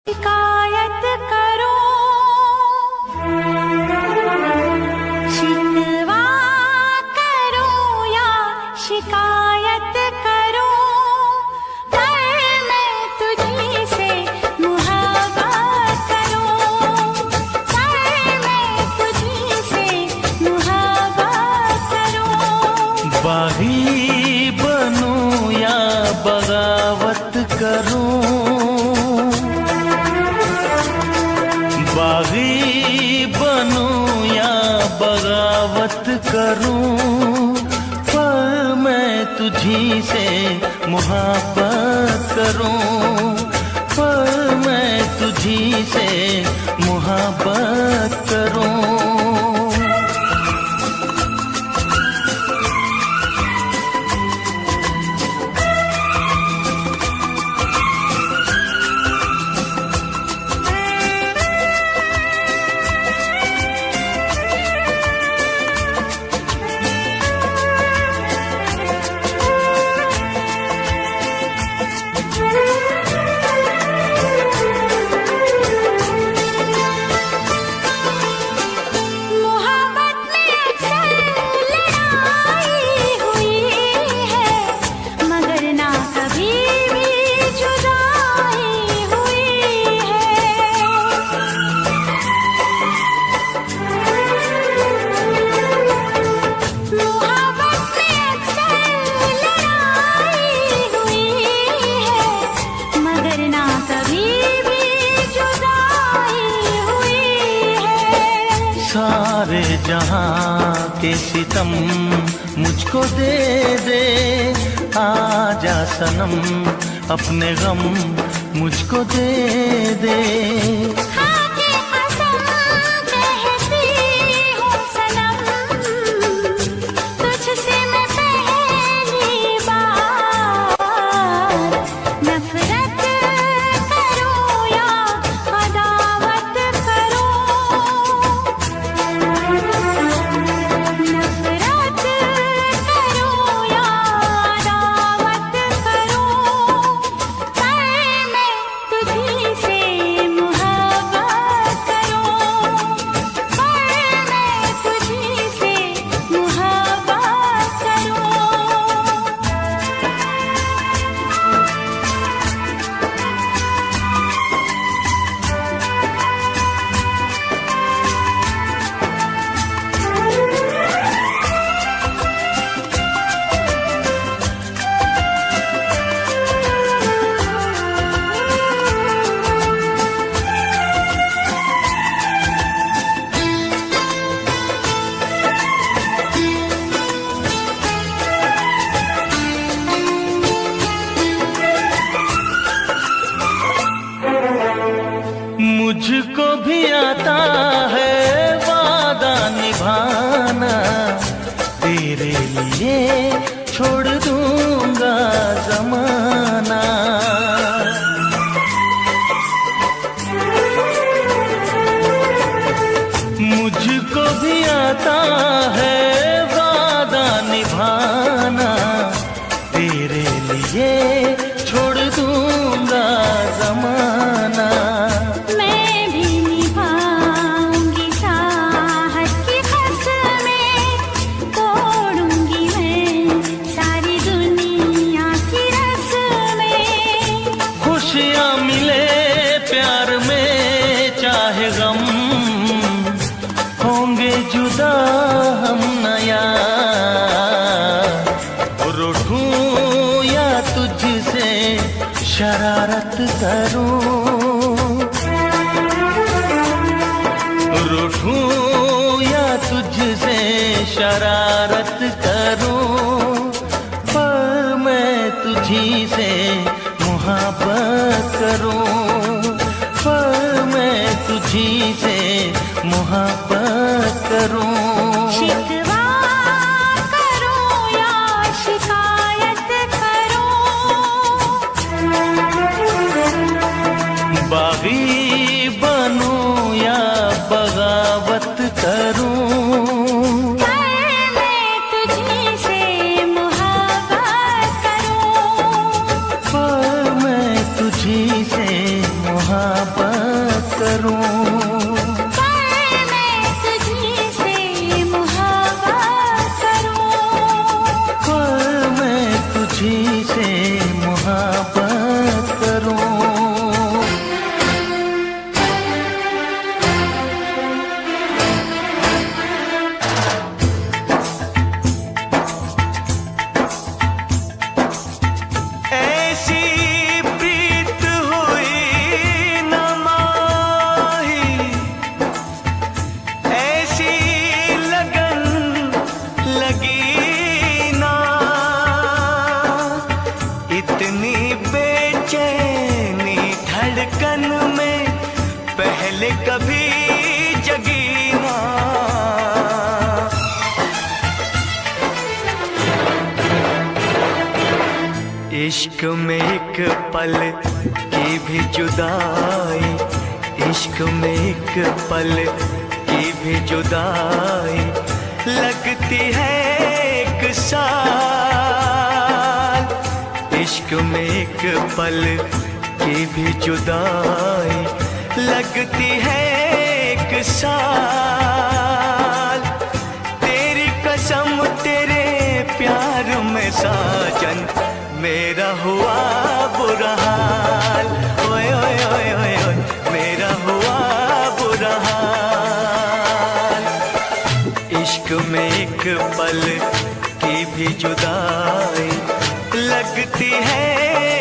शिकायत करो, शिकवा करो या शिकायत करो, पर मैं तुझी से मुहब्बत करूं, पर मैं तुझी से मुहब्बत करूं। बागी बनूं या बगावत करूं, बागी बनूं या बगावत करूं, पर मैं तुझी से मुहब्बत करूं, पर मैं तुझी से मुहब्बत करूं। सारे जहां के सितम मुझको दे दे, आजा सनम अपने गम मुझको दे दे। मुझको भी आता है वादा निभाना, तेरे लिए छोड़ दूंगा जमाना। मुझको भी आता है वादा निभाना, तेरे लिए छोड़ दूंगा जमाना। खुशियाँ मिले प्यार में चाहे गम, होंगे जुदा हम नया। रूठूं या तुझसे शरारत करूं, रूठूं या तुझसे शरारत करूं, पर मैं तुझी से मुहब्बत करूं, पर मैं तुझी से मुहब्बत करूं। शिकवा करो या शिकायत करो, बागी बनूं या बगावत करूं, पर मैं तुझी से मुहब्बत करूं, पर मैं तुझी से मुहब्बत करूं, पर मैं तुझी से मोहब्बत करूं, पर मैं तुझी से मोहब्बत करूं। ऐसी प्रीत हुई न माही, ऐसी लगन लगी ना, इतनी बेचैनी धड़कन में पहले कभी जगी ना। इश्क में एक पल की भी जुदाई, इश्क में एक पल की भी जुदाई लगती है एक साल। इश्क में एक पल की भी जुदाई लगती है एक साल। तेरी कसम तेरे प्यार में साजन मेरा हुआ बुरा हाल, ओए ओए ओए ओए ओए मेरा हुआ बुरा हाल। इश्क में एक पल की भी जुदाई लगती है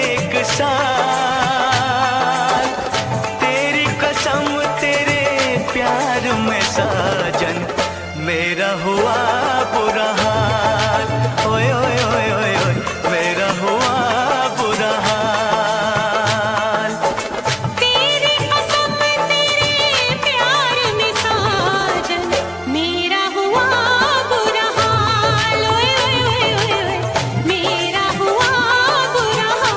एक साल। तेरी कसम तेरे प्यार में साजन मेरा हुआ बुरा हाल, ओए ओए ओए ओए ओए मेरा हुआ बुरा हाल। तेरी कसम तेरे प्यार में साजन मेरा हुआ बुरा हाल, ओए ओए ओए ओए ओए मेरा हुआ बुरा हाल।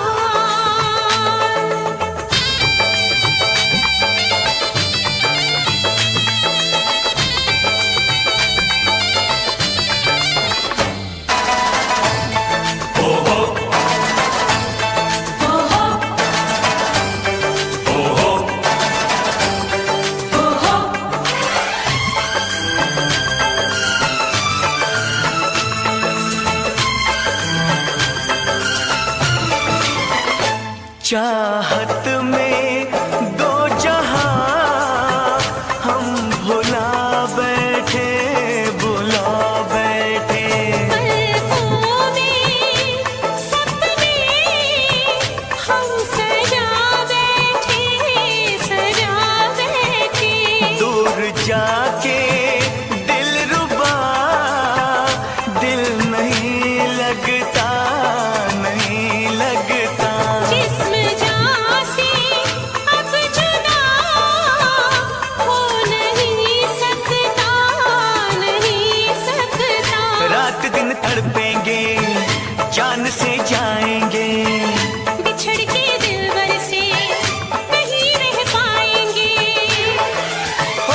चाहत में दो जहां हम भुला बैठे, भुला बैठे। पलकों में सपने हम सजा बैठे, सजा बैठे। दूर जाके दिलरुबा दिल नहीं लगता, नहीं लगता। जिस्म जान से अब जुदा हो नहीं सकता, नहीं सकता। रात दिन तड़पेंगे जान से जाएंगे, बिछड़ के दिलबर से नहीं रह पाएंगे। ओ,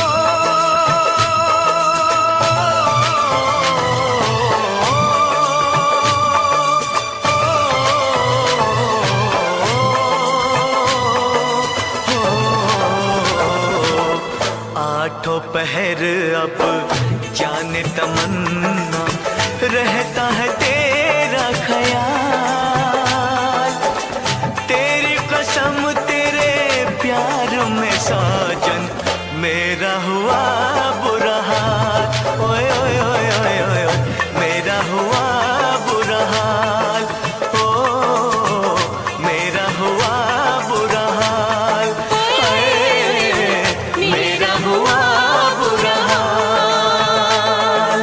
आठों पहर अब जाने तमन्ना रहता है तेरा ख्याल। तेरी कसम तेरे प्यार में साजन मेरा हुआ बुरा हाल, ओए ओए ओए ओए ओए ओए मेरा हुआ बुरा हाल, ओ मेरा हुआ बुरा हाल, हाय मेरा हुआ बुरा हाल।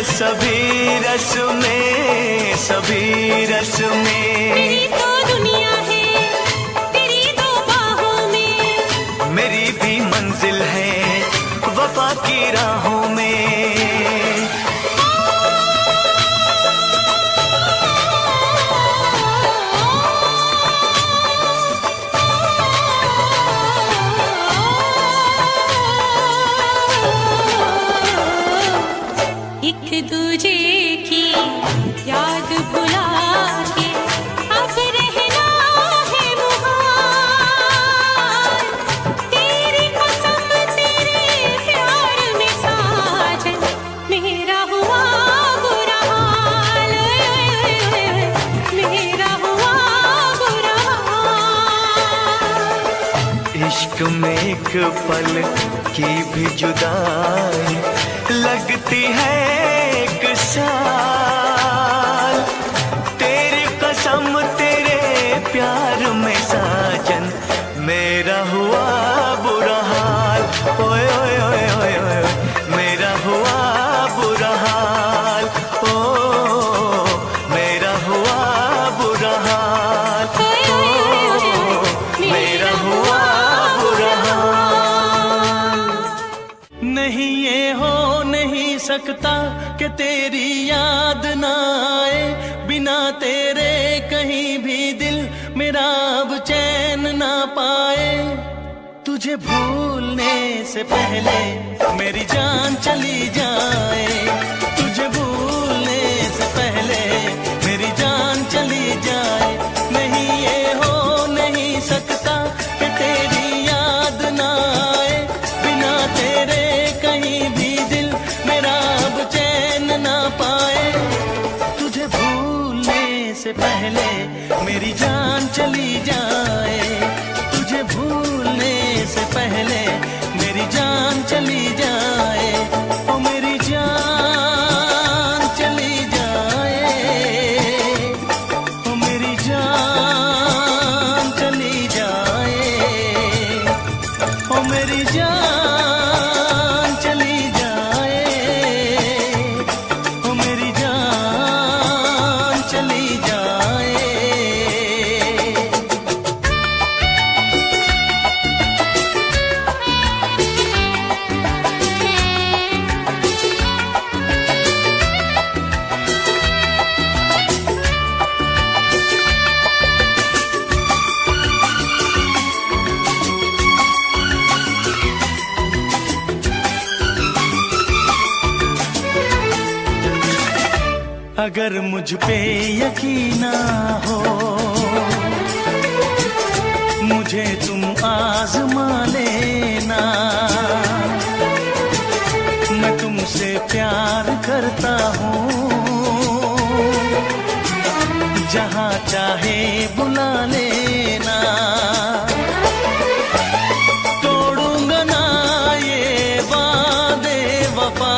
सभी रस में मेरी तो दुनिया है तेरी दो बाहों में, मेरी भी मंजिल है वफा की राहों में। एक दूजे की याद भुला के अब रहना है मुहाल। तेरी कसम तेरे प्यार में साजन मेरा हुआ बुरा हाल, मेरा हुआ बुरा हाल। इश्क में एक पल की भी जुदाई लगती है एक साल। तेरी कसम तेरे प्यार में साजन मेरा हुआ बुरा हाल। ओए ओए ओए ओए ओए मेरा हुआ बुरा हाल। ओ मेरा हुआ बुरा हाल। ओ मेरा हुआ बुरा हाल। नहीं ये हो नहीं सकता कि तेरी याद ना आए, बिना तेरे कहीं भी दिल मेरा अब चैन ना पाए। तुझे भूलने से पहले मेरी जान चली जाए, तुझे भूलने से पहले मेरी जान चली जाए। नहीं ये हो नहीं सकता कि तेरी याद ना आए, बिना तेरे कहीं भी दिल मेरा अब चैन ना पाए। तुझे भूलने से पहले मेरी जान चली जाए, तुझे भूलने से पहले मेरी जान चली जाए। ओ मेरी जान चली जाए, ओ मेरी जान चली जाए, ओ मेरी जान चली जाए, ओ मेरी जान चली जाए। अगर मुझ पे यकीन ना हो, मुझे तुम आजमा लेना। मैं तुमसे प्यार करता हूँ, जहाँ चाहे बुला लेना। तोड़ूंगा ना ये वादे वफा,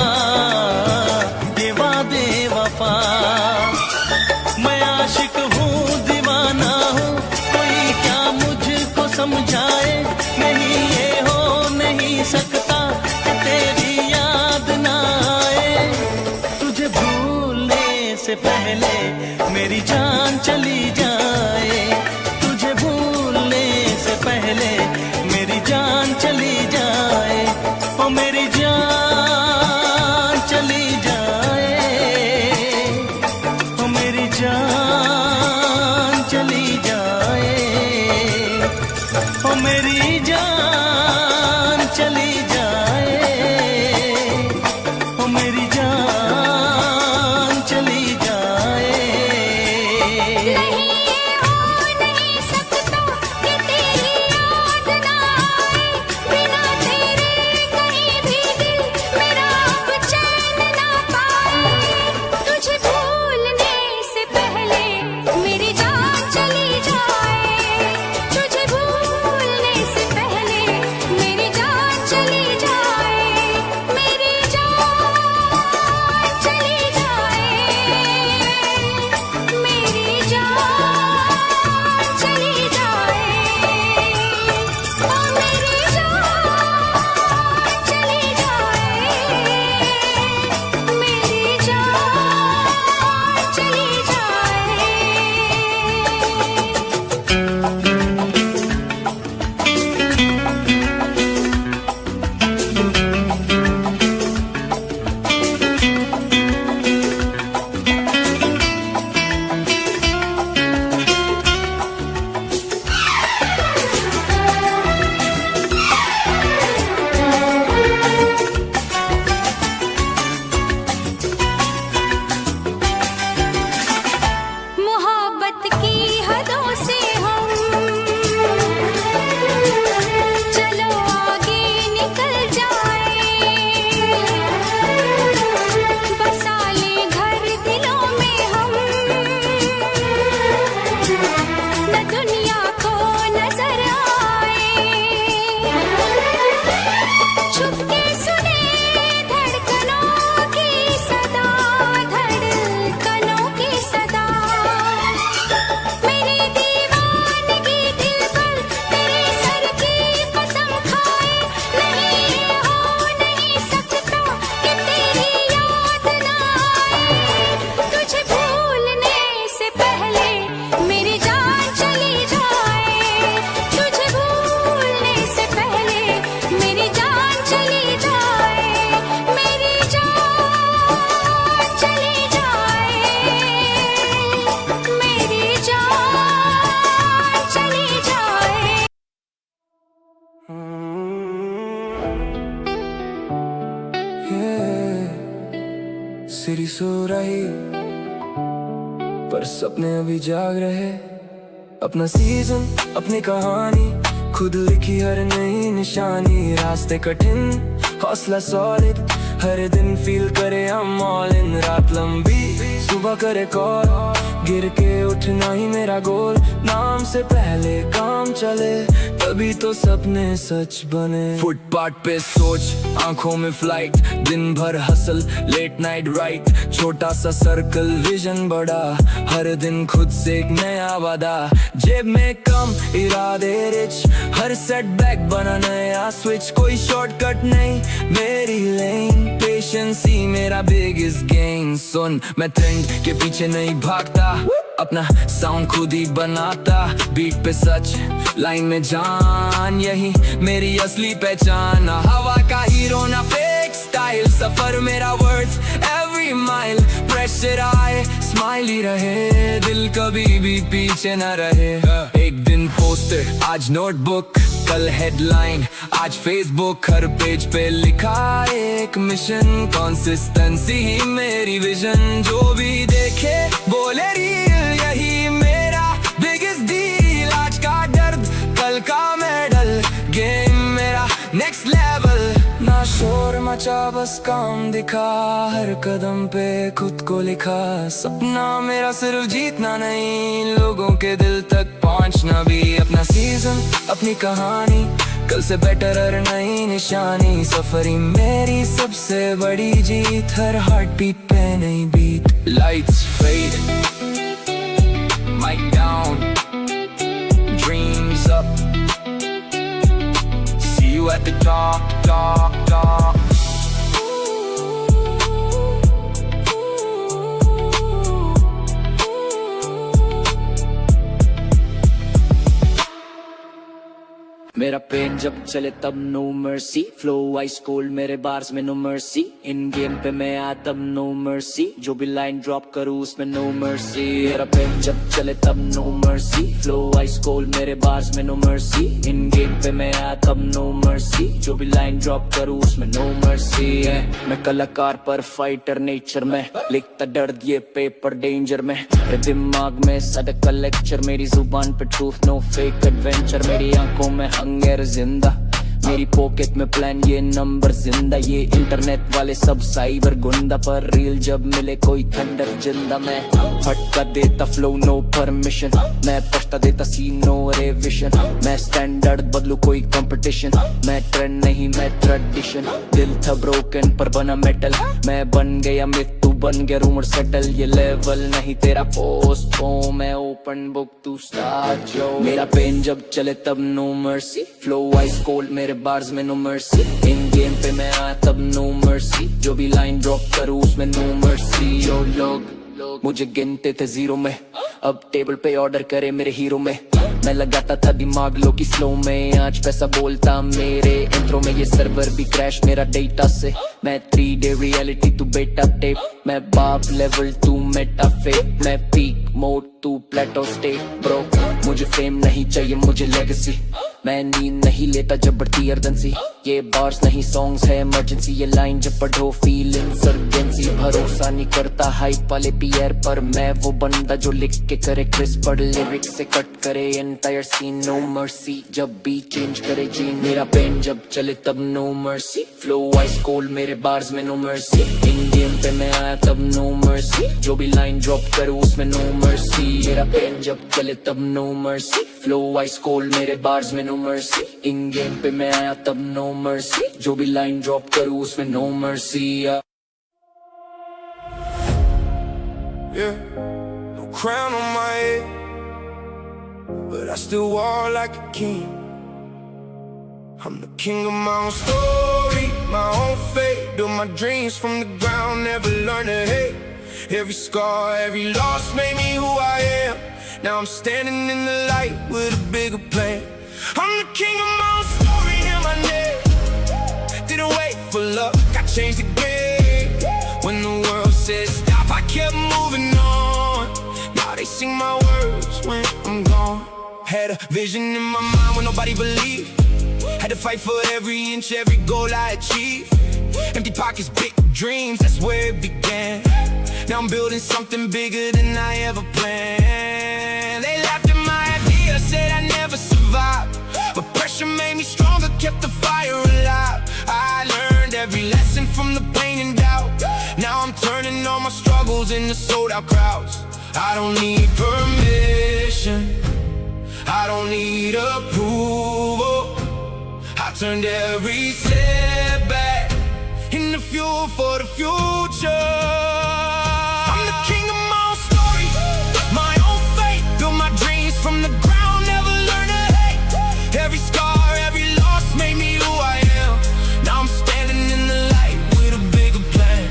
ये वादे वफा। मैं आशिक हूँ दीवाना हूँ, कोई क्या मुझको समझाए। नहीं ये हो नहीं सकता कि तेरी याद ना आए। तुझे भूलने से पहले मेरी जान चली जाए, तुझे भूलने से पहले मेरी जान चली जाए। ओ मेरी जान चली जाए, ओ मेरी जान चली जाए, ओ मेरी जान चली जाए, ओ मेरी जान चली जाए। नहीं सिरी सो रही पर सपने अभी जाग रहे। अपना सीजन अपनी कहानी खुद लिखी हर नई निशानी। रास्ते कठिन हौसला सॉलिड हर दिन फील करे हम ऑल इन। रात लंबी सुबह करे कॉल गिर के उठना ही मेरा गोल। नाम से पहले काम चले तभी तो सपने सच बने। फुटपाथ पे सोच आंखों में फ्लाइट दिन भर हसल लेट नाइट राइट। छोटा सा सर्कल विजन बड़ा हर दिन खुद से एक नया वादा। जेब में कम इरादे रिच हर सेटबैक बना नया स्विच। कोई शॉर्टकट नहीं मेरी लेन पेशेंस ही मेरा बिगेस्ट गेन। सुन मैं ट्रेंड के पीछे नहीं भागता अपना साउंड खुद ही बनाता। बीट पे सच लाइन में जान यही मेरी असली पहचान। हवा का हीरो ना फेक स्टाइल सफर मेरा वर्थ एवरी माइल। प्रेशर आए स्माइल ही रहे दिल कभी भी पीछे न रहे। एक दिन पोस्टर आज नोटबुक कल हेडलाइन आज फेसबुक हर पेज पे लिखा एक मिशन। कंसिस्टेंसी ही मेरी विजन जो भी देखे बोले रियल यही मेरा बिगेस्ट डील। आज का दर्द कल का मेडल गेम मेरा नेक्स्ट लेवल। ना शोर मचा बस काम दिखा हर कदम पे खुद को लिखा। सपना मेरा सिर्फ जीतना नहीं लोगों के दिल तक पहुंचना भी। अपना सीजन अपनी कहानी कल से बेटर हर नई निशानी। सफरी मेरी सबसे बड़ी जीत हर हार्ट बीट पे नई beat. Lights fade mic down dreams up see you at the top, top, top. मेरा पेन जब चले तब no mercy. Flow ice cold मेरे बार्स में नो मर्सी। इन गेम पे मैं आया तब नो मर्सी। जो भी लाइन ड्रॉप करूँ उसमें नो मर्सी। मेरा पेन जब चले तब no mercy. Flow ice cold मेरे बार्स में नो मर्सी। इन गेम पे मैं आया तब नो मर्सी। जो भी लाइन ड्रॉप करूँ उसमें नो मर्सी। मैं कलाकार पर फाइटर नेचर में लिखता दर्द ये पेपर डेंजर में। मेरे दिमाग में सड़क का लेक्चर मेरी जुबान पे ट्रूथ नो फेक एडवेंचर। मेरी आंखों में हंगर जिंदा मेरी पॉकेट में प्लान ये नंबर जिंदा। ये इंटरनेट वाले सब साइबर गुंडा पर रील जब मिले कोई थंडर जिंदा। मैं फटका देता फ्लो नो परमिशन। मैं पछता देता सीन नो रिविजन। मैं स्टैंडर्ड बदलू कोई कंपटीशन। मैं ट्रेंड नहीं मैं ट्रेडिशन। दिल था ब्रोकन पर बना मेटल। मैं बन गया मिथ तू बन गया रूमर सेटल। ये लेवल नहीं तेरा पोस्ट हो मैं ओपन बुक तू स्टार्ट जो। मेरा पेन जब चले तब no mercy. Flow ice cold मेरे बार्स में नो मर्सी। इन गेम पे मैं आया तब नो मर्सी। जो भी लाइन ड्रॉप करूँ उसमें नो मर्सी। जो लोग मुझे गिनते थे जीरो में अब टेबल पे ऑर्डर करे मेरे हीरो में। मैं लगाता था दिमाग लो की स्लो में आज पैसा बोलता मेरे इंट्रो में। ये सर्वर भी क्रैश मेरा डेटा से। मैं 3D रियलिटी तू बेटा टेप। मैं बाप लेवल तू मेटा फेक। मैं पीक मोड तू प्लेटो स्टेट ब्रो। मुझे फेम नहीं चाहिए मुझे लेगेसी। मैं नींद नहीं लेता जब बढ़ती अर्जेंसी। ये बार्स नहीं सॉन्ग्स है इमरजेंसी। ये लाइन जब पढ़ो फील इंसर्जेंसी। भरोसा नहीं करता हाइप वाले पीयर पर। मैं वो बंदा जो लिख के करे क्रिस्प लिरिक्स से कट करे एंटायर सीन। नो मर्सी जब भी चेंज करे जीन। मेरा पेन जब चले तब no mercy. Flow ice cold मेरे बार्स में नो मर्सी। इन गेम पे मैं आया तब नो मर्सी। जो भी लाइन ड्रॉप करूँ उसमें नो मर्सी। मेरा पेन जब चले तब no mercy. Flow ice cold मेरे बार्स में नो मर्सी। इन गेम पे मैं आया तब नो मर्सी। जो भी लाइन ड्रॉप करूँ उसमें no mercy. Yeah, no crown on my head, but I still walk like a king. I'm the king of my own story, my own fate. Built my dreams from the ground, never learned to hate. Every scar, every loss made me who I am. Now I'm standing in the light with a bigger plan. I'm the king of my own story in my name. Didn't wait for luck, I changed the game. When the world said stop, I kept moving on. Now they sing my words when I'm gone. Had a vision in my mind when nobody believed. Had to fight for every inch, every goal I achieved. Empty pockets, big dreams, that's where it began. Now I'm building something bigger than I ever planned. They laughed at my idea, said I never survived, but pressure made me stronger, kept the fire alive. I learned every lesson from the pain and doubt. Now I'm turning all my struggles into sold out crowds. I don't need permission, I don't need approval. I turned every setback into fuel for the future. I'm the king of my own story, my own fate. Built my dreams from the ground, never learned to hate. Every scar, every loss made me who I am. Now I'm standing in the light with a bigger plan.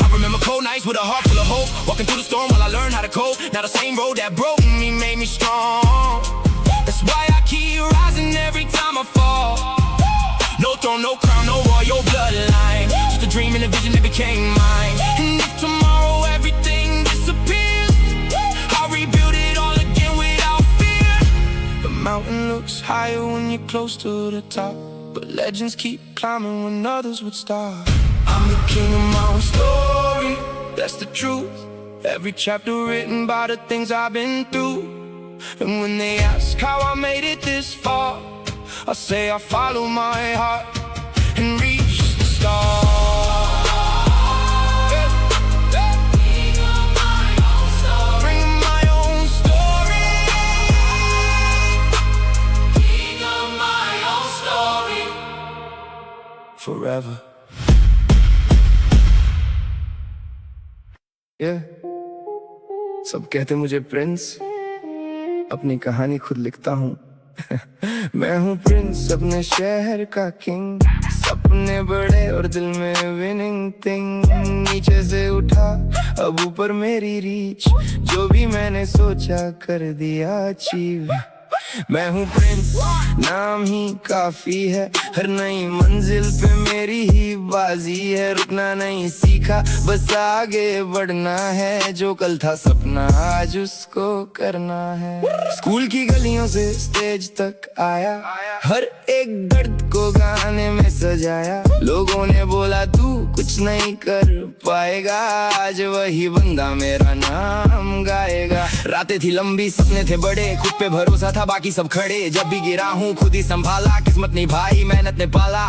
I remember cold nights with a heart full of hope, walking through the storm while I learned how to cope. Now the same road that broke me made me strong. That's why I keep rising every time I fall. No throne, no crown, no royal bloodline, just a dream and a vision that became mine. And if tomorrow everything disappears, I'll rebuild it all again without fear. The mountain looks higher when you're close to the top, but legends keep climbing when others would stop. I'm the king of my own story, that's the truth. Every chapter written by the things I've been through. And when they ask how I made it this far, I say I follow my heart and reach the stars. Bring my own story. King of my own story. Forever. Yeah. सब कहते मुझे Prince, अपनी कहानी खुद लिखता हूँ। मैं हूँ प्रिंस, अपने शहर का किंग, सपने बड़े और दिल में विनिंग थिंग। नीचे से उठा अब ऊपर मेरी रीच, जो भी मैंने सोचा कर दिया अचीव। मैं हूँ प्रिंस, नाम ही काफी है, हर नई मंजिल पे मेरी ही बाजी है। रुकना नहीं सीखा, बस आगे बढ़ना है, जो कल था सपना आज उसको करना है। स्कूल की गलियों से स्टेज तक आया, हर एक दर्द को गाने में सजाया। लोगों ने बोला तू कुछ नहीं कर पाएगा, आज वही बंदा मेरा नाम गाएगा। रातें थी लंबी, सपने थे बड़े, खुद पे भरोसा था बाकी सब खड़े। जब भी गिरा हूँ खुद ही संभाला, किस्मत निभाई मेहनत ने पाला।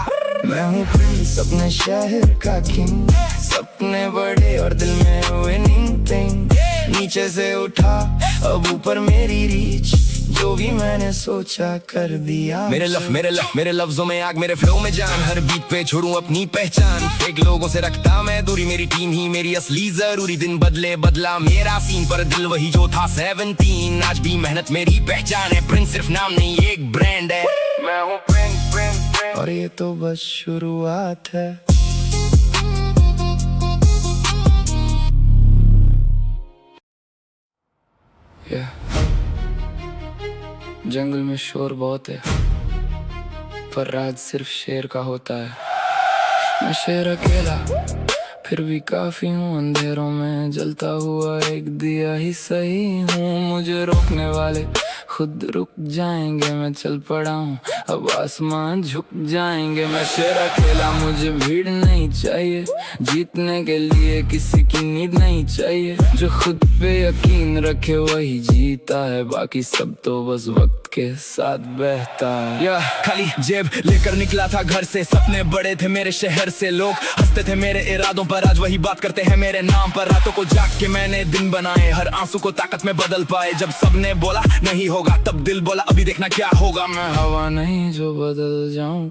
मैं हूँ प्रिंस, अपने शहर का किंग, सपने बड़े और दिल में विनिंग थिंग। नीचे से उठा अब ऊपर मेरी रीच, जो भी मैंने सोचा कर दिया। मेरे लफ्जों में आग, मेरे फ्लो में जान, हर बीट पे छोड़ूं अपनी पहचान। फेक लोगों से रखता मैं दूरी, मेरी टीम ही मेरी असली जरूरी। दिन बदले बदला मेरा सीन, पर दिल वही जो था 17। आज भी मेहनत मेरी पहचान है, प्रिंस सिर्फ नाम नहीं एक ब्रांड है। मैं हूँ प्रिंस, और ये तो बस शुरुआत है। जंगल में शोर बहुत है, पर राज सिर्फ शेर का होता है। मैं शेर अकेला फिर भी काफी हूँ, अंधेरों में जलता हुआ एक दिया ही सही हूँ। मुझे रोकने वाले खुद रुक जाएंगे, मैं चल पड़ा हूँ अब आसमान झुक जाएंगे। मैं शेर अकेला, मुझे भीड़ नहीं चाहिए, जीतने के लिए किसी की नीड नहीं चाहिए। जो खुद पे यकीन रखे वही जीता है, बाकी सब तो बस वक्त के साथ बहता है। या खाली जेब लेकर निकला था घर से, सपने बड़े थे मेरे शहर से। लोग हंसते थे मेरे इरादों पर, आज वही बात करते हैं मेरे नाम पर। रातों को जाग के मैंने दिन बनाए, हर आंसू को ताकत में बदल पाए। जब सबने बोला नहीं होगा, तब दिल बोला अभी देखना क्या होगा। मैं हवा नहीं जो बदल जाऊं,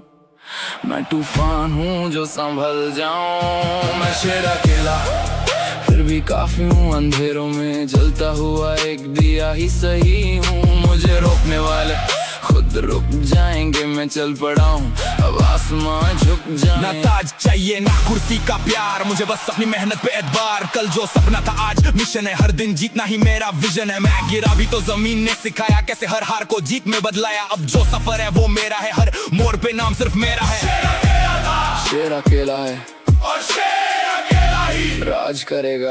मैं तूफान हूँ जो संभल जाऊं। मैं शेर अकेला फिर भी काफी हूँ, अंधेरों में जलता हुआ एक दिया ही सही हूँ। मुझे रोकने वाले खुद रुक जाएंगे, मैं चल पड़ा हूँ अब आसमान झुक जाए। ना ताज चाहिए ना कुर्सी का प्यार, मुझे बस अपनी मेहनत पे एतबार। कल जो सपना था आज मिशन है, हर दिन जीतना ही मेरा विजन है। मैं गिरा भी तो जमीन ने सिखाया, कैसे हर हार को जीत में बदलाया। अब जो सफर है वो मेरा है, हर मोड़ पे नाम सिर्फ मेरा है। शेर अकेला है और शेर अकेला ही राज करेगा।